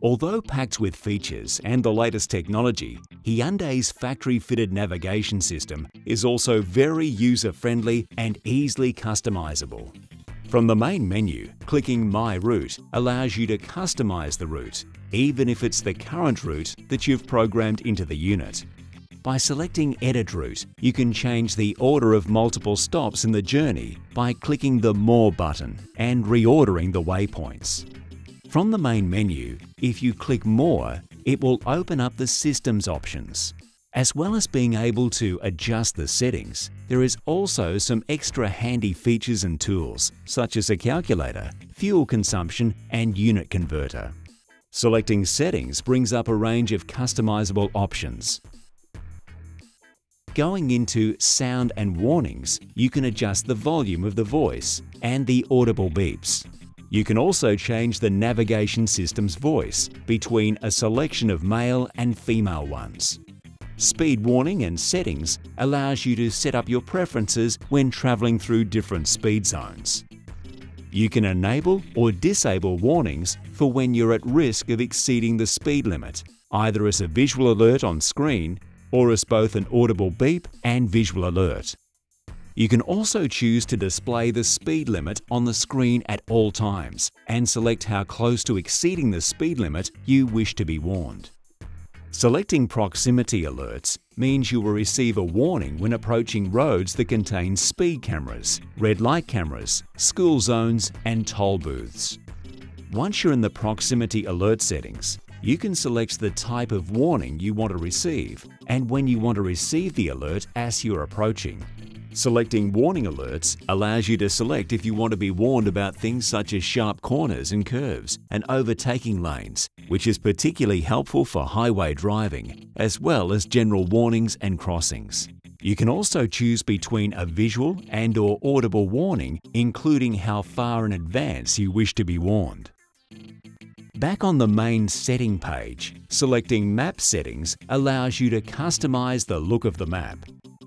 Although packed with features and the latest technology, Hyundai's factory-fitted navigation system is also very user-friendly and easily customizable. From the main menu, clicking My Route allows you to customize the route, even if it's the current route that you've programmed into the unit. By selecting Edit Route, you can change the order of multiple stops in the journey by clicking the More button and reordering the waypoints. From the main menu, if you click More, it will open up the Systems options. As well as being able to adjust the settings, there is also some extra handy features and tools, such as a calculator, fuel consumption, and unit converter. Selecting Settings brings up a range of customizable options. Going into Sound and Warnings, you can adjust the volume of the voice and the audible beeps. You can also change the navigation system's voice between a selection of male and female ones. Speed warning and settings allows you to set up your preferences when traveling through different speed zones. You can enable or disable warnings for when you're at risk of exceeding the speed limit, either as a visual alert on screen or as both an audible beep and visual alert. You can also choose to display the speed limit on the screen at all times and select how close to exceeding the speed limit you wish to be warned. Selecting Proximity Alerts means you will receive a warning when approaching roads that contain speed cameras, red light cameras, school zones, and toll booths. Once you're in the Proximity Alert settings, you can select the type of warning you want to receive and when you want to receive the alert as you're approaching. Selecting Warning Alerts allows you to select if you want to be warned about things such as sharp corners and curves and overtaking lanes, which is particularly helpful for highway driving, as well as general warnings and crossings. You can also choose between a visual and/or audible warning, including how far in advance you wish to be warned. Back on the main setting page, selecting Map Settings allows you to customize the look of the map.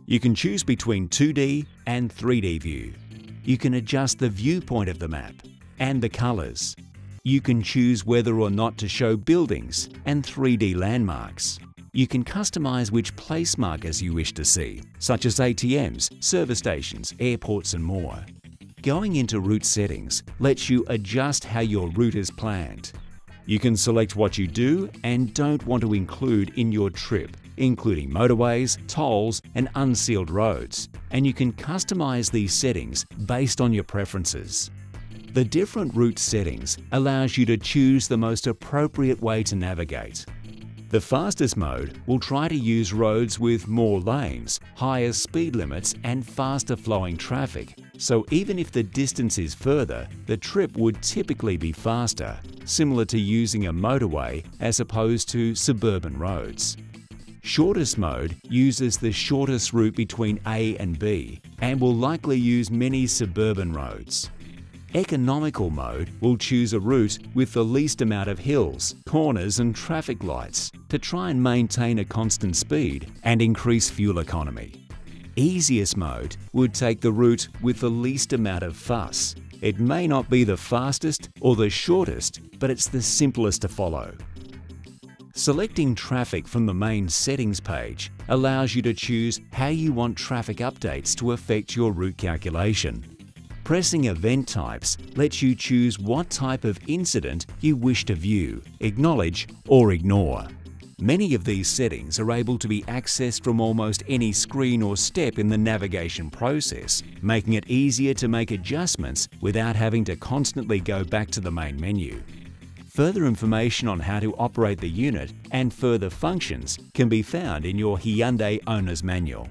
You can choose between 2D and 3D view. You can adjust the viewpoint of the map and the colors. You can choose whether or not to show buildings and 3D landmarks. You can customize which place markers you wish to see, such as ATMs, service stations, airports, and more. Going into route settings lets you adjust how your route is planned. You can select what you do and don't want to include in your trip, including motorways, tolls, and unsealed roads, and you can customize these settings based on your preferences. The different route settings allows you to choose the most appropriate way to navigate. The fastest mode will try to use roads with more lanes, higher speed limits, and faster flowing traffic, so even if the distance is further, the trip would typically be faster, similar to using a motorway as opposed to suburban roads. Shortest mode uses the shortest route between A and B and will likely use many suburban roads. Economical mode will choose a route with the least amount of hills, corners, and traffic lights to try and maintain a constant speed and increase fuel economy. Easiest mode would take the route with the least amount of fuss. It may not be the fastest or the shortest, but it's the simplest to follow. Selecting traffic from the main settings page allows you to choose how you want traffic updates to affect your route calculation. Pressing Event Types lets you choose what type of incident you wish to view, acknowledge, or ignore. Many of these settings are able to be accessed from almost any screen or step in the navigation process, making it easier to make adjustments without having to constantly go back to the main menu. Further information on how to operate the unit and further functions can be found in your Hyundai Owner's Manual.